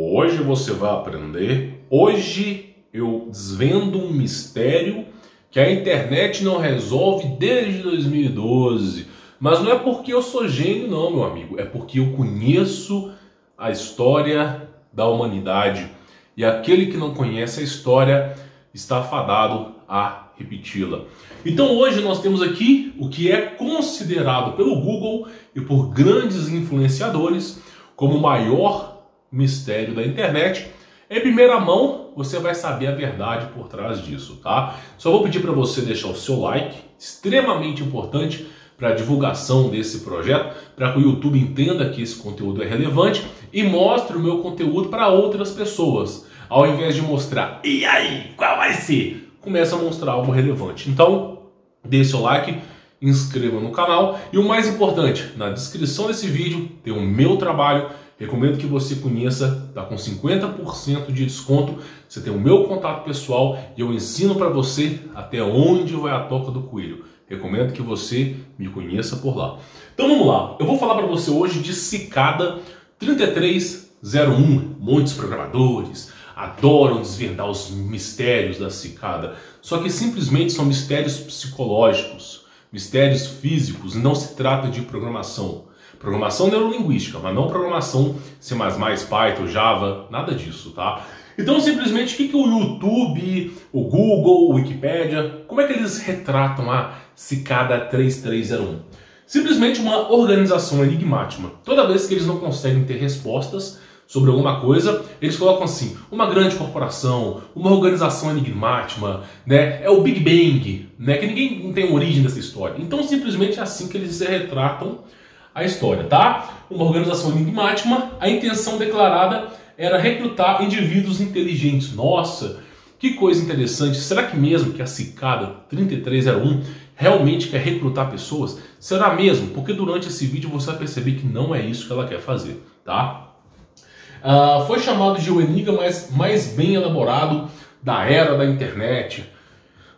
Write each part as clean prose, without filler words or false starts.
Hoje você vai aprender. Hoje eu desvendo um mistério que a internet não resolve desde 2012. Mas não é porque eu sou gênio não, meu amigo. É porque eu conheço a história da humanidade. E aquele que não conhece a história está fadado a repeti-la. Então hoje nós temos aqui o que é considerado pelo Google e por grandes influenciadores como o maior mistério da internet. Em primeira mão, você vai saber a verdade por trás disso, tá? Só vou pedir para você deixar o seu like, extremamente importante para a divulgação desse projeto, para que o YouTube entenda que esse conteúdo é relevante e mostre o meu conteúdo para outras pessoas. Ao invés de mostrar, e aí, qual vai ser? Começa a mostrar algo relevante. Então, dê seu like, inscreva no canal e o mais importante, na descrição desse vídeo tem o meu trabalho. Recomendo que você conheça, tá com 50% de desconto. Você tem o meu contato pessoal e eu ensino para você até onde vai a toca do coelho. Recomendo que você me conheça por lá. Então vamos lá, eu vou falar para você hoje de Cicada 3301. Muitos programadores adoram desvendar os mistérios da cicada, só que simplesmente são mistérios psicológicos, mistérios físicos, não se trata de programação. Programação neurolinguística, mas não programação C++, Python, Java, nada disso, tá? Então simplesmente o que o YouTube, o Google, o Wikipedia, como é que eles retratam a Cicada 3301? Simplesmente uma organização enigmática. Toda vez que eles não conseguem ter respostas sobre alguma coisa, eles colocam assim, uma grande corporação, uma organização enigmática, né? É o Big Bang, né? Que ninguém não tem origem dessa história. Então simplesmente é assim que eles se retratam a história, tá? Uma organização enigmática, a intenção declarada era recrutar indivíduos inteligentes. Nossa, que coisa interessante. Será que mesmo que a Cicada 3301 realmente quer recrutar pessoas? Será mesmo? Porque durante esse vídeo você vai perceber que não é isso que ela quer fazer, tá? Foi chamado de o enigma mais bem elaborado da era da internet.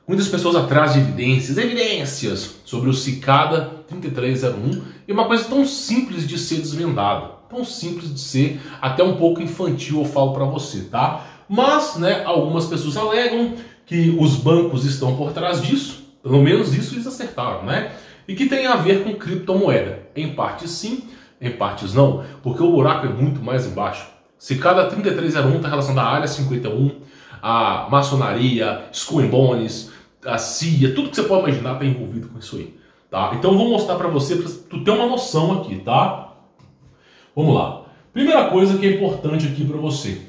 Muitas pessoas atrás de evidências sobre o Cicada 3301 e uma coisa tão simples de ser desvendada, tão simples de ser até um pouco infantil, eu falo para você, tá? Mas, né, algumas pessoas alegam que os bancos estão por trás disso, pelo menos isso eles acertaram, né? E que tem a ver com criptomoeda. Em partes sim, em partes não, porque o buraco é muito mais embaixo. Cicada 3301 está relacionada à Área 51, à maçonaria, Skull and Bones, a CIA, tudo que você pode imaginar está envolvido com isso aí, tá? Então eu vou mostrar para você, para tu ter uma noção aqui, tá? Vamos lá. Primeira coisa que é importante aqui para você.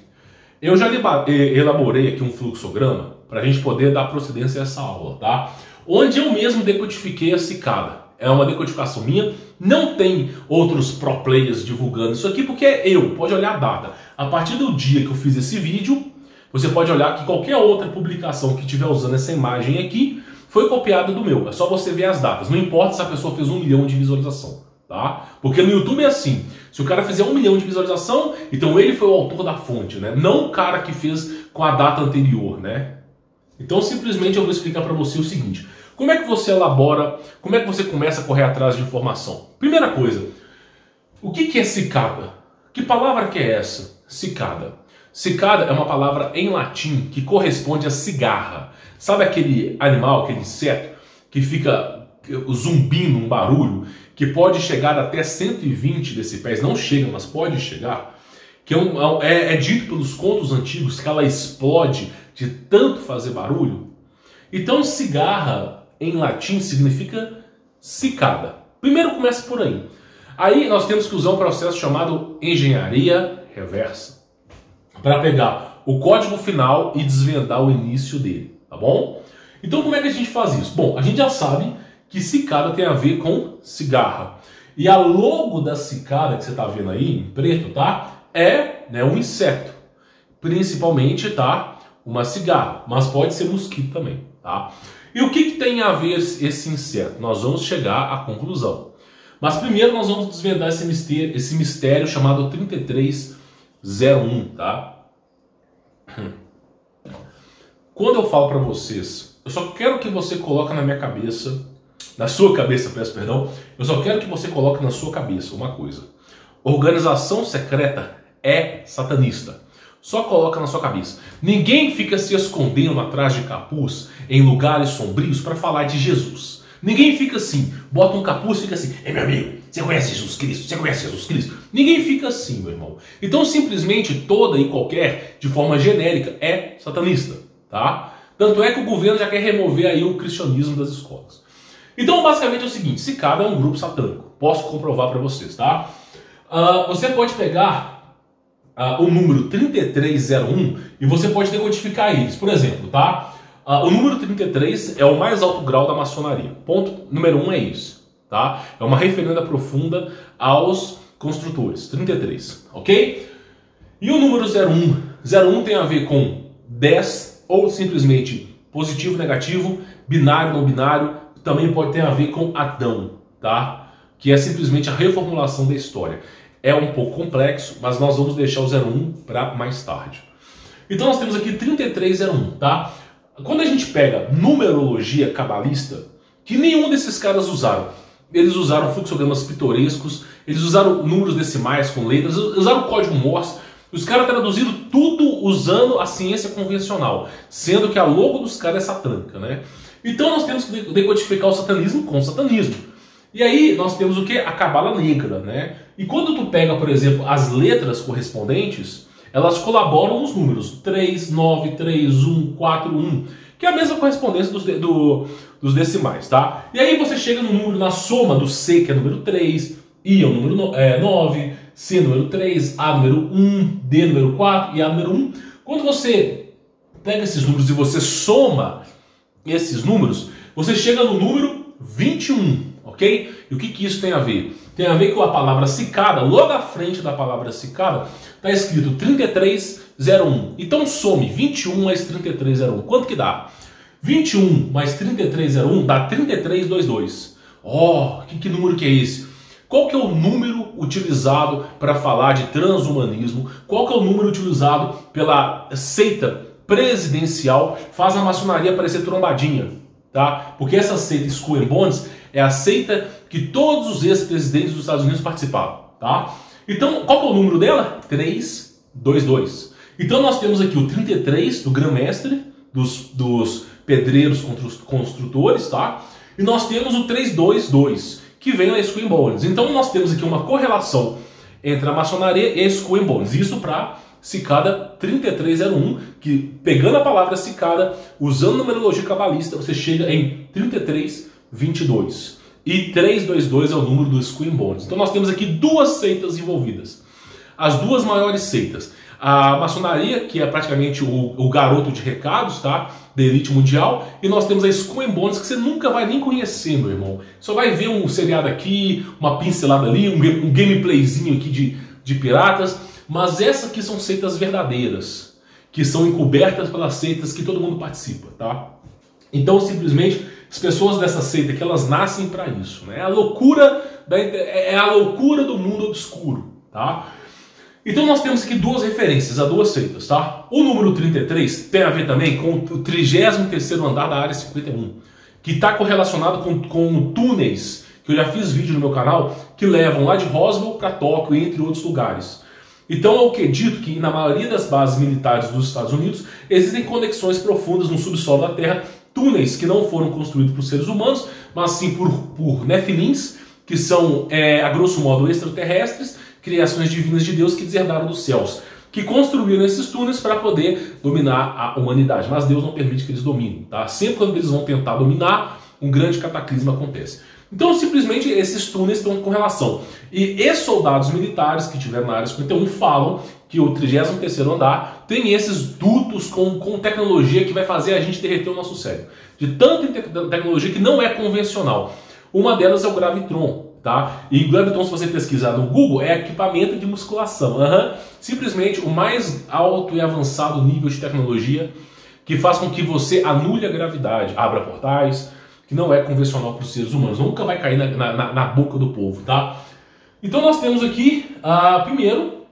Eu já elaborei aqui um fluxograma para a gente poder dar procedência a essa aula, tá? Onde eu mesmo decodifiquei a Cicada. É uma decodificação minha, não tem outros pro players divulgando isso aqui, porque é eu, pode olhar a data. A partir do dia que eu fiz esse vídeo, você pode olhar que qualquer outra publicação que estiver usando essa imagem aqui foi copiada do meu. É só você ver as datas. Não importa se a pessoa fez 1 milhão de visualização, tá? Porque no YouTube é assim. Se o cara fizer 1 milhão de visualização, então ele foi o autor da fonte, né? Não o cara que fez com a data anterior, né? Então simplesmente eu vou explicar para você o seguinte. Como é que você elabora, como é que você começa a correr atrás de informação? Primeira coisa, o que é cicada? Que palavra que é essa? Cicada. Cicada é uma palavra em latim que corresponde a cigarra. Sabe aquele animal, aquele inseto que fica zumbindo um barulho que pode chegar até 120 decibéis? Não chega, mas pode chegar. Que é dito pelos contos antigos que ela explode de tanto fazer barulho. Então cigarra em latim significa cicada. Primeiro começa por aí. Aí nós temos que usar um processo chamado engenharia reversa para pegar o código final e desvendar o início dele, tá bom? Então como é que a gente faz isso? Bom, a gente já sabe que cicada tem a ver com cigarra. E a logo da cicada que você está vendo aí, em preto, tá? É, né, um inseto. Principalmente, tá? Uma cigarra, mas pode ser mosquito também, tá? E o que tem a ver esse inseto? Nós vamos chegar à conclusão. Mas primeiro nós vamos desvendar esse mistério chamado 3301, tá? Quando eu falo para vocês, eu só quero que você coloque na minha cabeça, na sua cabeça, peço perdão, eu só quero que você coloque na sua cabeça uma coisa. Organização secreta é satanista. Só coloca na sua cabeça. Ninguém fica se escondendo atrás de capuz em lugares sombrios para falar de Jesus. Ninguém fica assim, bota um capuz e fica assim, meu amigo, você conhece Jesus Cristo? Você conhece Jesus Cristo? Ninguém fica assim, meu irmão. Então, simplesmente, toda e qualquer, de forma genérica, é satanista, tá? Tanto é que o governo já quer remover aí o cristianismo das escolas. Então, basicamente é o seguinte, Cicada é um grupo satânico. Posso comprovar para vocês, tá? Você pode pegar o número 3301 e você pode decodificar eles. Por exemplo, tá? O número 33 é o mais alto grau da maçonaria. Ponto número 1 é isso, tá? É uma referenda profunda aos construtores. 33, ok? E o número 01? 01 tem a ver com 10 ou simplesmente positivo, negativo, binário, não binário. Também pode ter a ver com Adão, tá? Que é simplesmente a reformulação da história. É um pouco complexo, mas nós vamos deixar o 01 para mais tarde. Então nós temos aqui 3301, tá? Quando a gente pega numerologia cabalista, que nenhum desses caras usaram. Eles usaram fluxogramas pitorescos, eles usaram números decimais com letras, usaram código Morse. Os caras traduziram tudo usando a ciência convencional, sendo que a logo dos caras é satânica, né? Então nós temos que decodificar o satanismo com o satanismo. E aí nós temos o que? A cabala negra, né? E quando tu pega, por exemplo, as letras correspondentes, elas colaboram nos números 3, 9, 3, 1, 4, 1, que é a mesma correspondência dos decimais, tá? E aí você chega no número, na soma do C, que é número 3, I é o número 9, C número 3, A número 1, D número 4 e A número 1. Quando você pega esses números e você soma esses números, você chega no número 21, ok? E o que isso tem a ver? Tem a ver com a palavra cicada, logo à frente da palavra cicada, está escrito 3301. Então some 21 mais 3301. Quanto que dá? 21 mais 3301 dá 3322. Oh, que número que é esse? Qual que é o número utilizado para falar de transhumanismo? Qual que é o número utilizado pela seita presidencial? Faz a maçonaria parecer trombadinha, tá? Porque essa seita Skull and Bones é a seita que todos os ex-presidentes dos Estados Unidos participavam, tá? Então, qual que é o número dela? 322. Então nós temos aqui o 33 do grão-mestre, dos pedreiros contra os construtores, tá? E nós temos o 322, que vem da Skull and Bones. Então nós temos aqui uma correlação entre a maçonaria e a Skull and Bones. Isso para Cicada 3301, que pegando a palavra cicada, usando numerologia cabalista, você chega em 3322. E 322 é o número do Skull and Bones. Então nós temos aqui duas seitas envolvidas. As duas maiores seitas. A maçonaria, que é praticamente o garoto de recados, tá? Da elite mundial. E nós temos a Skull and Bones, que você nunca vai nem conhecer, meu irmão. Só vai ver um seriado aqui, uma pincelada ali, um gameplayzinho aqui de piratas. Mas essas aqui são seitas verdadeiras, que são encobertas pelas seitas que todo mundo participa, tá? Então, simplesmente, as pessoas dessa seita que elas nascem para isso, né? É a loucura do mundo obscuro, tá? Então nós temos aqui duas referências a duas seitas, tá? O número 33 tem a ver também com o 33º andar da área 51, que está correlacionado com túneis, que eu já fiz vídeo no meu canal, que levam lá de Roswell para Tóquio, entre outros lugares. Então é o que é dito que na maioria das bases militares dos Estados Unidos existem conexões profundas no subsolo da Terra, túneis que não foram construídos por seres humanos, mas sim por nefilins, que são, a grosso modo, extraterrestres, criações divinas de Deus que deserdaram dos céus, que construíram esses túneis para poder dominar a humanidade. Mas Deus não permite que eles dominem, tá? Sempre quando eles vão tentar dominar, um grande cataclisma acontece. Então, simplesmente, esses túneis estão com relação. E ex-soldados militares que tiveram na área 51 falam que o 33º andar tem esses dutos com tecnologia que vai fazer a gente derreter o nosso cérebro. De tanta tecnologia que não é convencional. Uma delas é o Gravitron, tá? E o Gravitron, se você pesquisar no Google, é equipamento de musculação. Simplesmente o mais alto e avançado nível de tecnologia que faz com que você anule a gravidade, abra portais, que não é convencional para os seres humanos, nunca vai cair na boca do povo, tá? Então nós temos aqui, primeiro,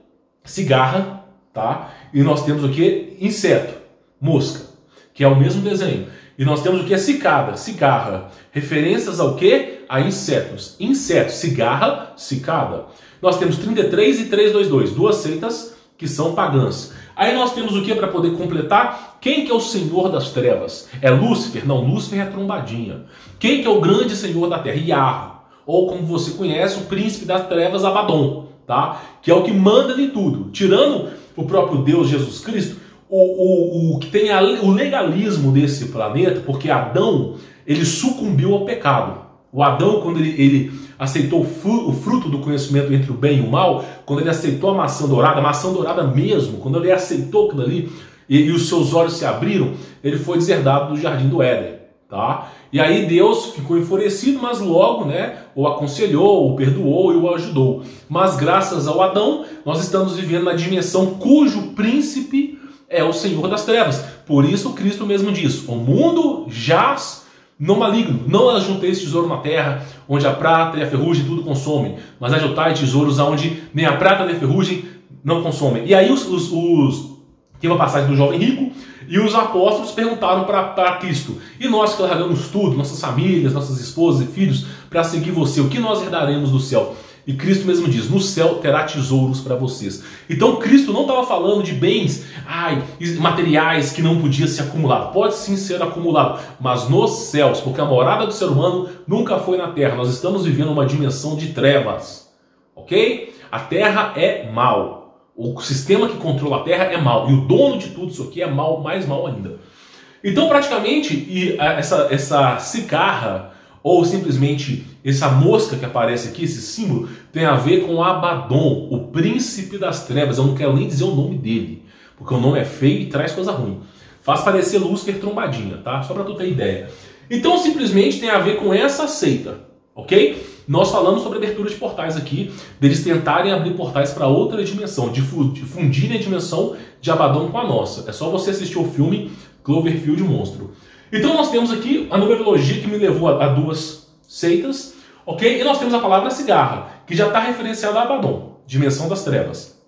cigarra, tá? E nós temos o que? Inseto, mosca, que é o mesmo desenho. E nós temos o que? Cicada, cigarra, referências ao que? A insetos. Inseto, cigarra, cicada. Nós temos 33 e 322, duas seitas que são pagãs. Aí nós temos o que para poder completar? Quem que é o senhor das trevas? É Lúcifer? Não, Lúcifer é trombadinha. Quem que é o grande senhor da terra? Iarro. Ou como você conhece, o príncipe das trevas, Abaddon, tá? Que é o que manda de tudo. Tirando o próprio Deus Jesus Cristo, o que tem o legalismo desse planeta, porque Adão, ele sucumbiu ao pecado. O Adão, quando ele aceitou o fruto do conhecimento entre o bem e o mal, quando ele aceitou a maçã dourada mesmo, quando ele aceitou aquilo ali, e os seus olhos se abriram, ele foi deserdado do jardim do Éden, tá? E aí Deus ficou enfurecido, mas logo, né, o aconselhou, o perdoou e o ajudou. Mas graças ao Adão, nós estamos vivendo na dimensão cujo príncipe é o Senhor das trevas. Por isso Cristo mesmo diz: o mundo jaz no maligno, não ajunteis tesouro na terra, onde a prata e a ferrugem tudo consomem, mas ajuntai tesouros aonde nem a prata nem a ferrugem não consomem. E aí tem uma passagem do jovem rico, e os apóstolos perguntaram para Cristo: e nós que largamos tudo, nossas famílias, nossas esposas e filhos, para seguir você, o que nós herdaremos do céu? E Cristo mesmo diz: no céu terá tesouros para vocês. Então Cristo não estava falando de bens materiais que não podia ser acumulado. Pode sim ser acumulado, mas nos céus, porque a morada do ser humano nunca foi na terra. Nós estamos vivendo uma dimensão de trevas, ok? A terra é mal. O sistema que controla a terra é mal. E o dono de tudo isso aqui é mal, mais mal ainda. Então praticamente essa cigarra, ou simplesmente essa mosca que aparece aqui, esse símbolo, tem a ver com Abaddon, o príncipe das trevas. Eu não quero nem dizer o nome dele, porque o nome é feio e traz coisa ruim. Faz parecer Lúcifer trombadinha, tá? Só para tu ter ideia. Então simplesmente tem a ver com essa seita, ok? Nós falamos sobre abertura de portais aqui, deles tentarem abrir portais para outra dimensão, de fundirem a dimensão de Abaddon com a nossa. É só você assistir o filme Cloverfield Monstro. Então nós temos aqui a numerologia que me levou a duas seitas, ok? E nós temos a palavra cigarra, que já está referenciada a Abaddon, dimensão das trevas.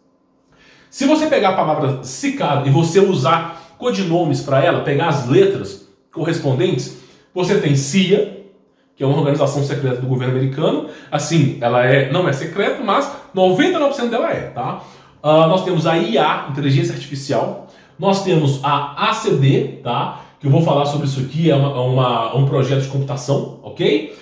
Se você pegar a palavra cicada e você usar codinomes para ela, pegar as letras correspondentes, você tem CIA, que é uma organização secreta do governo americano. Assim, ela não é secreta, mas 99% dela é, tá? Nós temos a IA, Inteligência Artificial. Nós temos a ACD, tá? Que eu vou falar sobre isso aqui, é um projeto de computação, ok?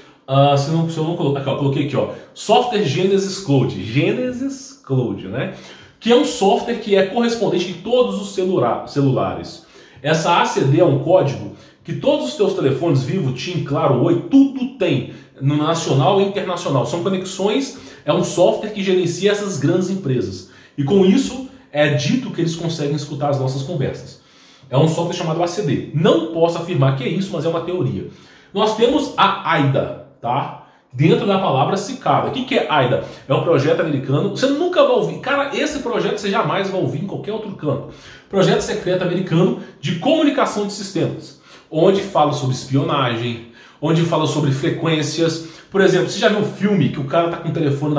Se eu não colocar, eu coloquei aqui, ó, Software Genesis Cloud, né? Que é um software que é correspondente de todos os celulares. Essa ACD é um código que todos os teus telefones, Vivo, TIM, Claro, Oi, tudo tem, no nacional e internacional. São conexões, é um software que gerencia essas grandes empresas. E com isso, é dito que eles conseguem escutar as nossas conversas. É um software chamado ACD. Não posso afirmar que é isso, mas é uma teoria. Nós temos a AIDA, tá? Dentro da palavra cicada. O que é AIDA? É um projeto americano. Você nunca vai ouvir. Cara, esse projeto você jamais vai ouvir em qualquer outro canto. Projeto secreto americano de comunicação de sistemas, onde fala sobre espionagem, onde fala sobre frequências. Por exemplo, você já viu um filme que o cara tá com o telefone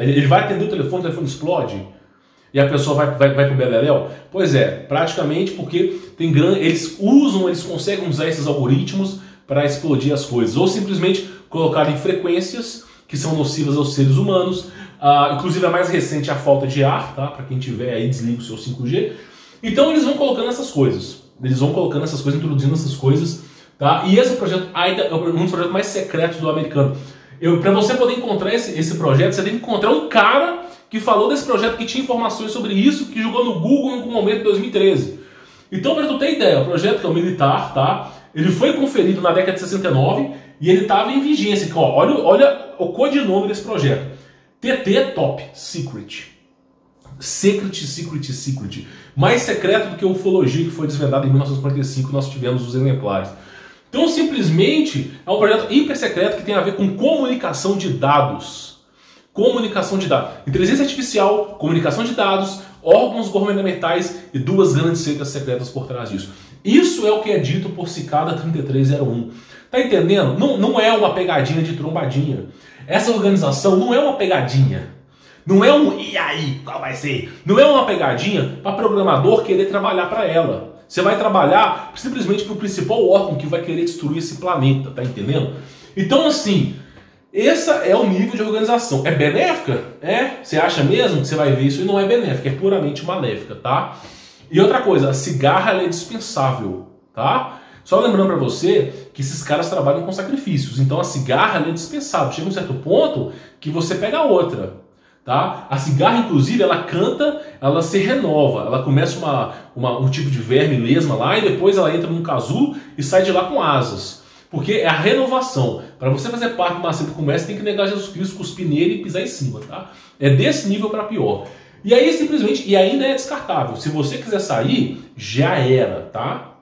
ele vai atender o telefone explode e a pessoa vai pro beleléu? Pois é, praticamente porque eles conseguem usar esses algoritmos para explodir as coisas, ou simplesmente colocarem frequências que são nocivas aos seres humanos. Inclusive a mais recente é a falta de ar, tá? Para quem tiver aí, desliga o seu 5G. Então eles vão colocando essas coisas. Introduzindo essas coisas, tá? E esse projeto AIDA é um dos projetos mais secretos do americano. Para você poder encontrar esse projeto, você tem que encontrar um cara que falou desse projeto, que tinha informações sobre isso, que jogou no Google em algum momento em 2013. Então, para tu ter ideia, o projeto que é o militar, tá? Ele foi conferido na década de 69 e ele estava em vigência. Então, olha o codinome desse projeto. TT Top Secret. Secret. Mais secreto do que a ufologia, que foi desvendada em 1945, nós tivemos os exemplares. Então, simplesmente, é um projeto hiper secreto que tem a ver com comunicação de dados. Inteligência artificial, comunicação de dados, órgãos governamentais e duas grandes seitas secretas por trás disso. Isso é o que é dito por Cicada 3301. Tá entendendo? Não é uma pegadinha de trombadinha. Essa organização não é uma pegadinha. Não é e aí, qual vai ser? Não é uma pegadinha para programador querer trabalhar para ela. Você vai trabalhar simplesmente para o principal órgão que vai querer destruir esse planeta, tá entendendo? Então, assim, Esse é o nível de organização. É benéfica? É? Você acha mesmo que você vai ver isso e não é benéfica, é puramente maléfica, tá? E outra coisa, a cigarra ela é dispensável, tá? Só lembrando para você que esses caras trabalham com sacrifícios, então a cigarra ela é dispensável. Chega um certo ponto que você pega outra, tá? A cigarra, inclusive, ela canta, ela se renova, ela começa um tipo de verme lesma lá e depois ela entra num casulo e sai de lá com asas. Porque é a renovação. Para você fazer parte de uma seita como essa, tem que negar Jesus Cristo, cuspir nele e pisar em cima, tá? É desse nível para pior. E aí simplesmente, e ainda é descartável. Se você quiser sair, já era, tá?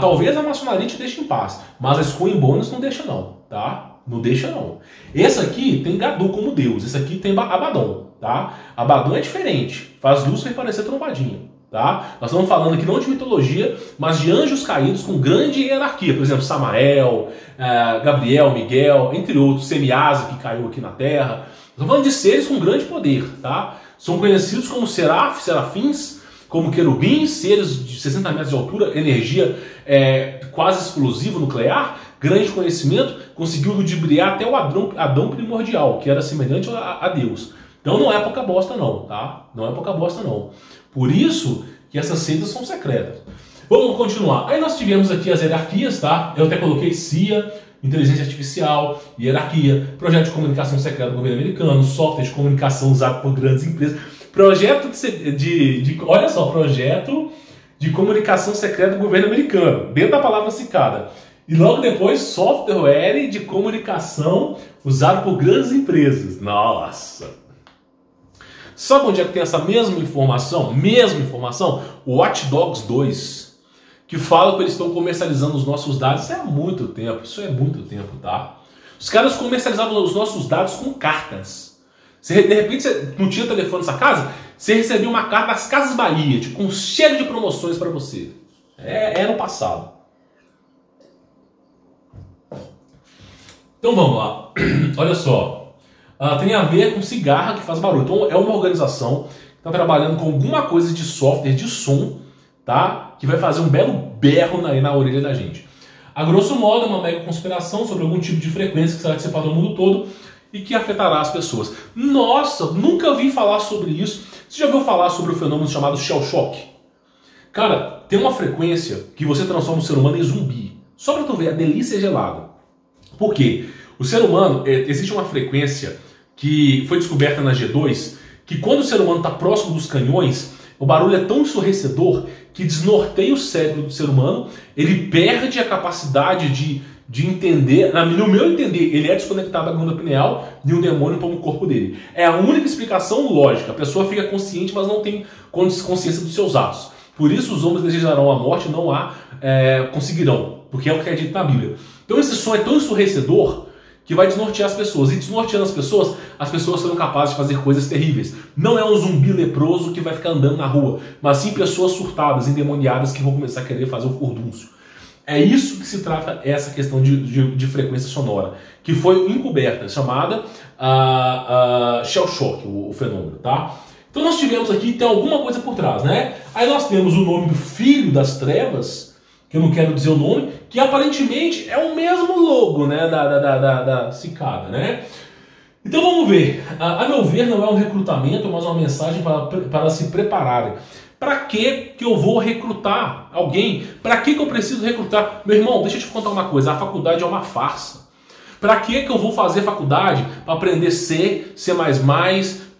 Talvez a maçonaria te deixe em paz, mas a Skull and Bones não deixa não, tá? Não deixa não. Esse aqui tem Gadu como deus, esse aqui tem Abaddon, tá? Abaddon é diferente, faz Lúcifer parecer trombadinha, tá? Nós estamos falando aqui não de mitologia, mas de anjos caídos com grande hierarquia, por exemplo, Samael, Gabriel, Miguel, entre outros, Semiasa que caiu aqui na Terra. Estamos falando de seres com grande poder, tá? São conhecidos como serafins, como querubins, seres de 60 metros de altura, energia quase explosiva nuclear, grande conhecimento, conseguiu ludibriar até o Adão primordial, que era semelhante a Deus. Então não é pouca bosta não, tá? Não é pouca bosta não. Por isso que essas seitas são secretas. Vamos continuar. Aí nós tivemos aqui as hierarquias, tá? Eu até coloquei CIA, inteligência artificial, hierarquia, projeto de comunicação secreta do governo americano, software de comunicação usado por grandes empresas, projeto olha só, projeto de comunicação secreta do governo americano, dentro da palavra cicada. E logo depois, software de comunicação usado por grandes empresas. Nossa! Sabe onde é que tem essa mesma informação? O Watch Dogs 2, que fala que eles estão comercializando os nossos dados. Isso é há muito tempo, tá? Os caras comercializavam os nossos dados com cartas. De repente, você não tinha telefone nessa casa, você recebia uma carta das Casas Bahia, com um cheiro de promoções para você. Era no passado. Então vamos lá. Olha só. Tem a ver com cigarra que faz barulho. Então é uma organização que está trabalhando com alguma coisa de software, de som, tá? Que vai fazer um belo berro na orelha da gente. A grosso modo, é uma mega conspiração sobre algum tipo de frequência que será dissipado no mundo todo e que afetará as pessoas. Nossa, nunca ouvi falar sobre isso. Você já ouviu falar sobre o fenômeno chamado Shell Shock? Cara, tem uma frequência que você transforma o ser humano em zumbi. Só pra tu ver, a delícia é gelada. Por quê? O ser humano, existe uma frequência que foi descoberta na G2, que quando o ser humano está próximo dos canhões, o barulho é tão ensurdecedor que desnorteia o cérebro do ser humano, ele perde a capacidade de entender, no meu entender, ele é desconectado da glândula pineal e um demônio toma o corpo dele. É a única explicação lógica. A pessoa fica consciente, mas não tem consciência dos seus atos. Por isso os homens desejarão a morte, não conseguirão, porque é o que é dito na Bíblia. Então esse som é tão ensurdecedor que vai desnortear as pessoas. E desnorteando as pessoas serão capazes de fazer coisas terríveis. Não é um zumbi leproso que vai ficar andando na rua, mas sim pessoas surtadas, endemoniadas, que vão começar a querer fazer o furdúncio. É isso que se trata essa questão de frequência sonora, que foi encoberta, chamada Shell Shock, o fenômeno, tá? Então nós tivemos aqui, tem alguma coisa por trás, né? Aí nós temos o nome do filho das trevas, que eu não quero dizer o nome, que aparentemente é o mesmo logo, né, da cicada, né? Então vamos ver. A meu ver, não é um recrutamento, mas uma mensagem para se prepararem. Para que eu vou recrutar alguém? Para que eu preciso recrutar? Meu irmão, deixa eu te contar uma coisa. A faculdade é uma farsa. Para que eu vou fazer faculdade? Para aprender C, C++,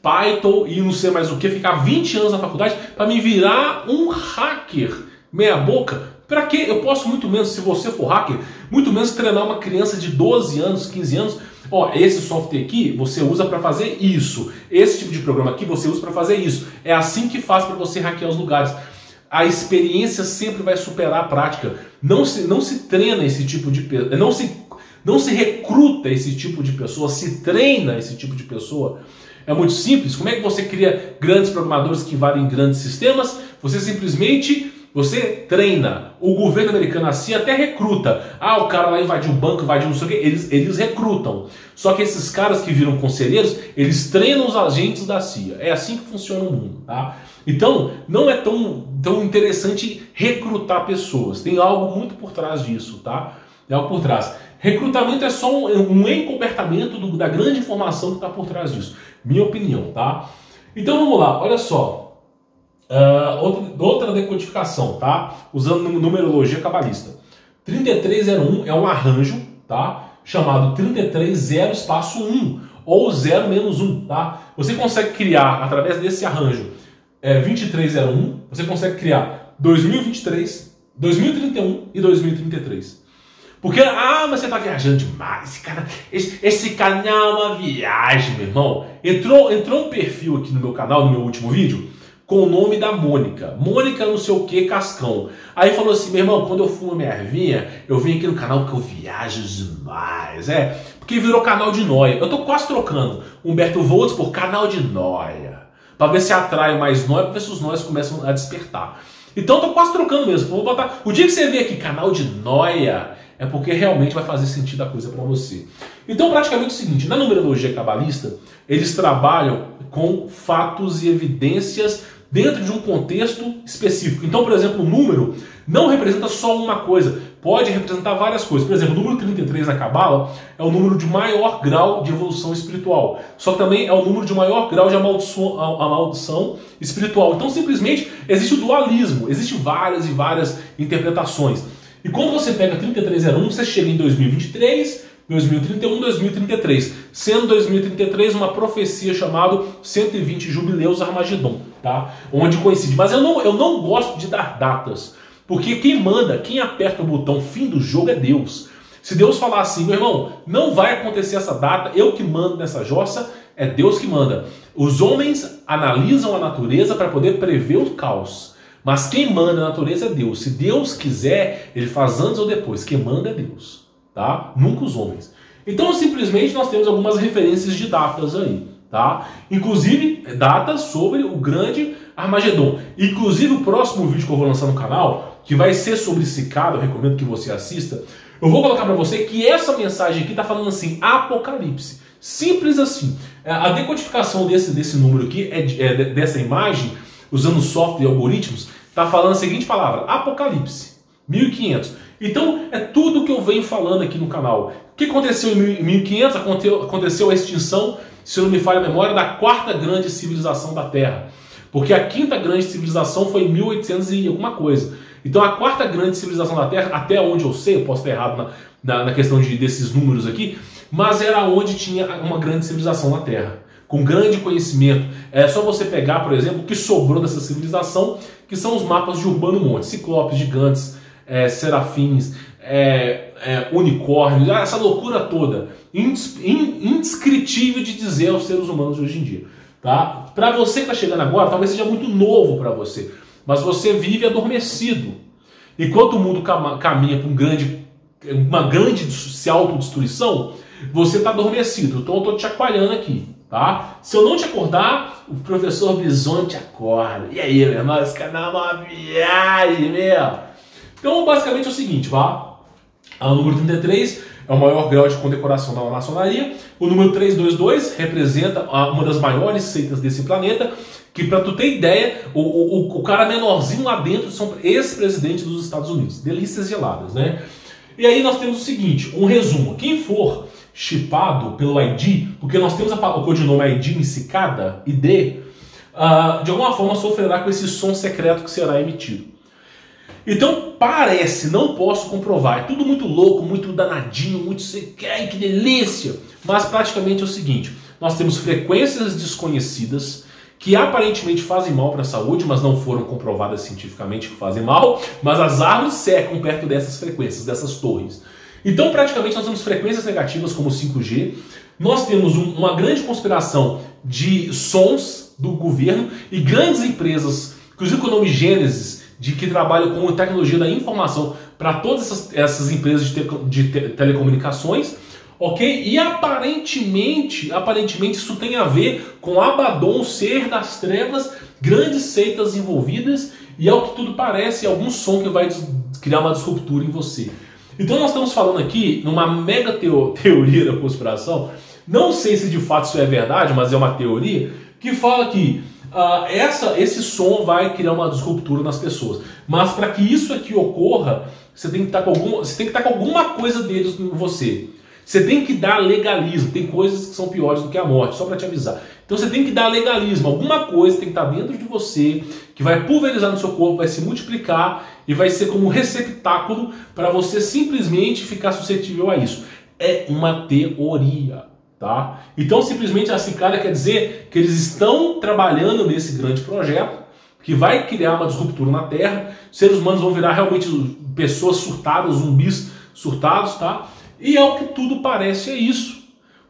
Python e não sei mais o que, ficar 20 anos na faculdade para me virar um hacker meia boca? Para que? Eu posso muito menos, se você for hacker, muito menos treinar uma criança de 12 anos, 15 anos. Ó, esse software aqui você usa para fazer isso. Esse tipo de programa aqui você usa para fazer isso. É assim que faz para você hackear os lugares. A experiência sempre vai superar a prática. Não se treina esse tipo de pessoa, não se recruta esse tipo de pessoa, se treina esse tipo de pessoa. É muito simples. Como é que você cria grandes programadores que valem grandes sistemas? Você simplesmente treina. O governo americano assim até recruta. O cara lá invadiu o banco, invadiu não sei o que. Eles recrutam. Só que esses caras que viram conselheiros, eles treinam os agentes da CIA. É assim que funciona o mundo, tá? Então, não é tão interessante recrutar pessoas. Tem algo muito por trás disso, tá? Tem algo por trás. Recrutamento é só um encobertamento da grande informação que está por trás disso. Minha opinião, tá? Então vamos lá, olha só. Outra decodificação, tá? Usando numerologia cabalista. 3301 é um arranjo, tá? Chamado 330 espaço 1 ou 0-1, tá? Você consegue criar, através desse arranjo 2301, você consegue criar 2023, 2031 e 2033. Porque, mas você tá viajando demais, esse canal é uma viagem, meu irmão. Entrou um perfil aqui no meu canal, no meu último vídeo, com o nome da Mônica. Mônica não sei o que, Cascão. Aí falou assim, meu irmão, quando eu fumo minha ervinha, eu vim aqui no canal porque eu viajo demais. Porque virou canal de nóia. Eu tô quase trocando Humberto Volts por canal de nóia. Pra ver se atrai mais nóia, pra ver se os nóias começam a despertar. Então eu tô quase trocando mesmo. Vou botar. O dia que você vê aqui canal de nóia, é porque realmente vai fazer sentido a coisa para você. Então, praticamente é o seguinte, na numerologia cabalista, eles trabalham com fatos e evidências dentro de um contexto específico. Então, por exemplo, o número não representa só uma coisa, pode representar várias coisas. Por exemplo, o número 33 na Cabala é o número de maior grau de evolução espiritual, só que também é o número de maior grau de maldição espiritual. Então, simplesmente, existe o dualismo, existem várias e várias interpretações. E quando você pega 3301, você chega em 2023, 2031, 2033, sendo 2033 uma profecia chamada 120 Jubileus Armagedon, tá? Onde coincide. Mas eu não gosto de dar datas, porque quem manda, quem aperta o botão fim do jogo é Deus. Se Deus falar assim, meu irmão, não vai acontecer essa data, eu que mando nessa jossa, é Deus que manda. Os homens analisam a natureza para poder prever o caos. Mas quem manda na natureza é Deus. Se Deus quiser, ele faz antes ou depois. Quem manda é Deus, tá? Nunca os homens. Então, simplesmente, nós temos algumas referências de datas aí, tá? Inclusive, datas sobre o grande Armagedon. Inclusive, o próximo vídeo que eu vou lançar no canal, que vai ser sobre Cicada, eu recomendo que você assista, eu vou colocar para você que essa mensagem aqui está falando assim, Apocalipse. Simples assim. A decodificação desse número aqui, dessa imagem, usando software e algoritmos, está falando a seguinte palavra, Apocalipse, 1500. Então, é tudo que eu venho falando aqui no canal. O que aconteceu em 1500? Aconteceu a extinção, se não me falha a memória, da quarta grande civilização da Terra. Porque a quinta grande civilização foi em 1800 e alguma coisa. Então, a quarta grande civilização da Terra, até onde eu sei, eu posso estar errado na questão desses números aqui, mas era onde tinha uma grande civilização na Terra, com grande conhecimento. É só você pegar, por exemplo, o que sobrou dessa civilização, que são os mapas de Urbano Monte, ciclopes, gigantes, serafins, unicórnios, essa loucura toda, indescritível de dizer aos seres humanos hoje em dia. Tá? Para você que está chegando agora, talvez seja muito novo para você, mas você vive adormecido. Enquanto o mundo caminha para uma grande se autodestruição, você está adormecido. Então eu estou te chacoalhando aqui. Tá? Se eu não te acordar, o professor Bison te acorda. E aí, meu irmão, esse canal é uma viagem, meu. Então, basicamente é o seguinte, vá. O número 33 é o maior grau de condecoração da maçonaria. O número 322 representa uma das maiores seitas desse planeta, que, para tu ter ideia, o cara menorzinho lá dentro são ex-presidentes dos Estados Unidos. Delícias geladas, né? E aí nós temos o seguinte, um resumo. Quem for chipado pelo ID, porque nós temos o codinome ID em Cicada, ID, de alguma forma sofrerá com esse som secreto que será emitido. Então parece, não posso comprovar, é tudo muito louco, muito danadinho, muito que delícia, mas praticamente é o seguinte, nós temos frequências desconhecidas que aparentemente fazem mal para a saúde, mas não foram comprovadas cientificamente que fazem mal, mas as árvores secam perto dessas frequências, dessas torres. Então, praticamente, nós temos frequências negativas como o 5G, nós temos uma grande conspiração de sons do governo e grandes empresas, inclusive com o nome Gênesis, que trabalham com tecnologia da informação para todas essas empresas de telecomunicações, ok? E aparentemente isso tem a ver com Abaddon, ser das trevas, grandes seitas envolvidas e, ao que tudo parece, algum som que vai criar uma disruptura em você. Então nós estamos falando aqui numa mega teoria da conspiração, não sei se de fato isso é verdade, mas é uma teoria, que fala que esse som vai criar uma disruptura nas pessoas. Mas para que isso aqui ocorra, você tem que estar com alguma coisa deles em você. Você tem que dar legalismo. Tem coisas que são piores do que a morte, só para te avisar. Então você tem que dar legalismo. Alguma coisa tem que estar dentro de você, que vai pulverizar no seu corpo, vai se multiplicar e vai ser como um receptáculo para você simplesmente ficar suscetível a isso. É uma teoria, tá? Então simplesmente a cicada quer dizer que eles estão trabalhando nesse grande projeto que vai criar uma disruptura na Terra. Os seres humanos vão virar realmente pessoas surtadas, zumbis surtados, tá? E é o que tudo parece, é isso.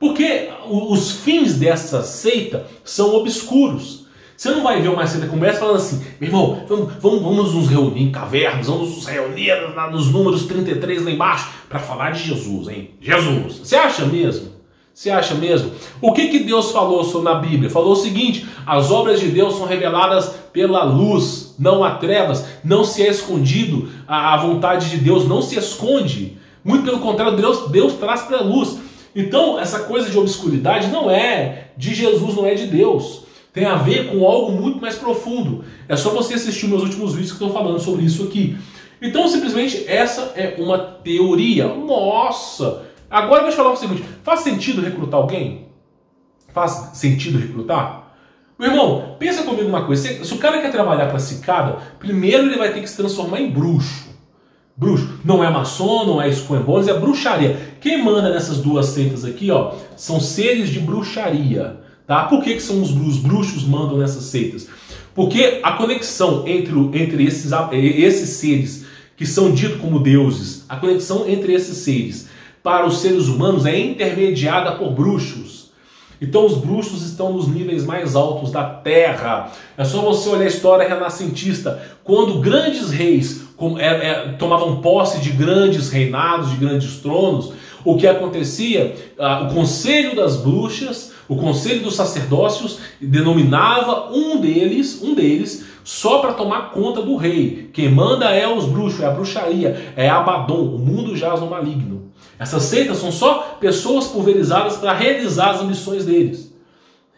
Porque os fins dessa seita são obscuros. Você não vai ver uma seita como essa falando assim, meu irmão, vamos nos reunir em cavernas, vamos nos reunir nos números 33 lá embaixo para falar de Jesus, hein? Jesus. Você acha mesmo? Você acha mesmo? O que Deus falou na Bíblia? Falou o seguinte: as obras de Deus são reveladas pela luz, não há trevas, não se é escondido, a vontade de Deus não se esconde. Muito pelo contrário, Deus traz para a luz. Então, essa coisa de obscuridade não é de Jesus, não é de Deus. Tem a ver com algo muito mais profundo. É só você assistir meus últimos vídeos que estão falando sobre isso aqui. Então, simplesmente, essa é uma teoria. Nossa! Agora eu vou te falar o seguinte: faz sentido recrutar alguém? Faz sentido recrutar? Meu irmão, pensa comigo uma coisa. Se o cara quer trabalhar para a cicada, primeiro ele vai ter que se transformar em bruxo. Bruxo. Não é maçom, não é Skull and Bones, é bruxaria. Quem manda nessas duas seitas aqui, ó, são seres de bruxaria. Tá? Por que são os bruxos mandam nessas seitas? Porque a conexão entre esses seres que são ditos como deuses, a conexão entre esses seres para os seres humanos é intermediada por bruxos. Então os bruxos estão nos níveis mais altos da Terra. É só você olhar a história renascentista, quando grandes reis tomavam posse de grandes reinados, de grandes tronos, o que acontecia? O conselho das bruxas, o conselho dos sacerdócios denominava um deles só para tomar conta do rei. Quem manda é os bruxos, é a bruxaria, é Abaddon, o mundo jaz no maligno. Essas seitas são só pessoas pulverizadas para realizar as ambições deles.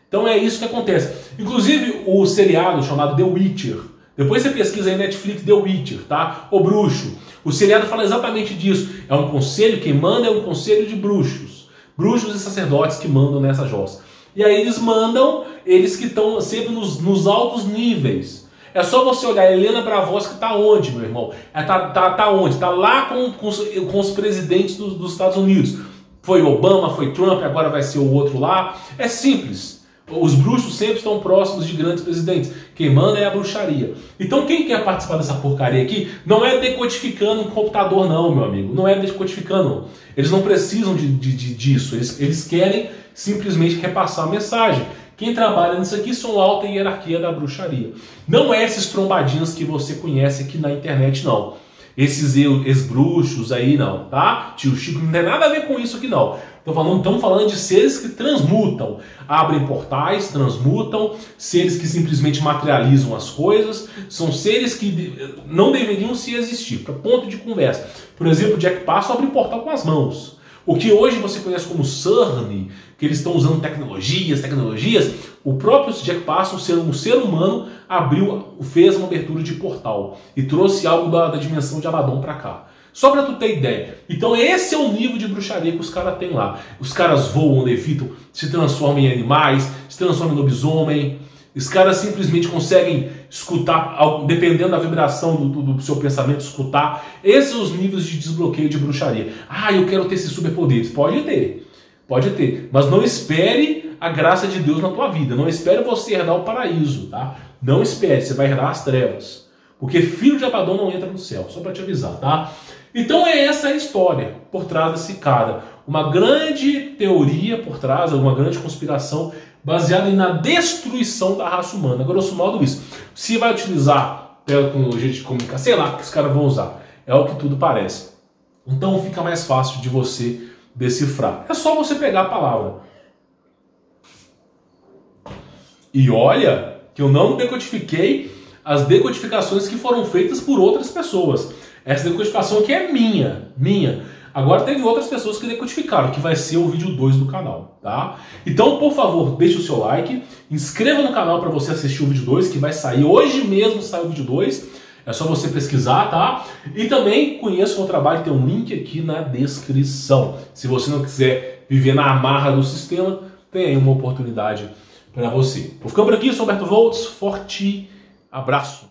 Então é isso que acontece. Inclusive o seriado chamado The Witcher, depois você pesquisa aí Netflix The Witcher, tá? O bruxo. O seriado fala exatamente disso. É um conselho, quem manda é um conselho de bruxos. Bruxos e sacerdotes que mandam nessa jossa. E aí eles mandam, eles que estão sempre nos altos níveis. É só você olhar a Helena Blavatsky, que está onde, meu irmão? Tá onde? Está lá com os presidentes dos Estados Unidos. Foi Obama, foi Trump, agora vai ser o outro lá. É simples. Os bruxos sempre estão próximos de grandes presidentes. Quem manda é a bruxaria. Então quem quer participar dessa porcaria aqui, não é decodificando um computador não, meu amigo. Não é decodificando. Eles não precisam disso. Eles querem simplesmente repassar a mensagem. Quem trabalha nisso aqui são a alta hierarquia da bruxaria. Não é esses trombadinhos que você conhece aqui na internet, não. Esses ex-bruxos aí, não, tá? Tio Chico não tem nada a ver com isso aqui, não. Estamos falando de seres que transmutam, abrem portais, transmutam, seres que simplesmente materializam as coisas, são seres que não deveriam se existir, para ponto de conversa. Por exemplo, Jack Passo abre portal com as mãos. O que hoje você conhece como CERN, que eles estão usando tecnologias, o próprio Jack Passo, um ser humano, fez uma abertura de portal e trouxe algo da dimensão de Abaddon para cá. Só para tu ter ideia. Então esse é o nível de bruxaria que os caras têm lá. Os caras voam, levitam, se transformam em animais, se transformam em lobisomem. Os caras simplesmente conseguem escutar, dependendo da vibração do seu pensamento, escutar. Esses são os níveis de desbloqueio de bruxaria. Ah, eu quero ter esses superpoderes. Pode ter. Mas não espere a graça de Deus na tua vida. Não espere você herdar o paraíso, tá? Não espere, você vai herdar as trevas. Porque filho de Abaddon não entra no céu, só para te avisar, tá? Então é essa a história por trás da cicada. Uma grande teoria por trás, uma grande conspiração baseada na destruição da raça humana. Grosso modo isso. Se vai utilizar tecnologia de comunicação, sei lá o que os caras vão usar. É o que tudo parece. Então fica mais fácil de você decifrar. É só você pegar a palavra. E olha que eu não decodifiquei as decodificações que foram feitas por outras pessoas. Essa decodificação aqui é minha. Agora teve outras pessoas que decodificaram, que vai ser o vídeo 2 do canal, tá? Então, por favor, deixe o seu like, inscreva no canal para você assistir o vídeo 2, que vai sair hoje mesmo, sai o vídeo 2. É só você pesquisar, tá? E também conheça o meu trabalho, tem um link aqui na descrição. Se você não quiser viver na amarra do sistema, tem aí uma oportunidade para você. Vou ficando por aqui, sou Humberto Volts, forte abraço!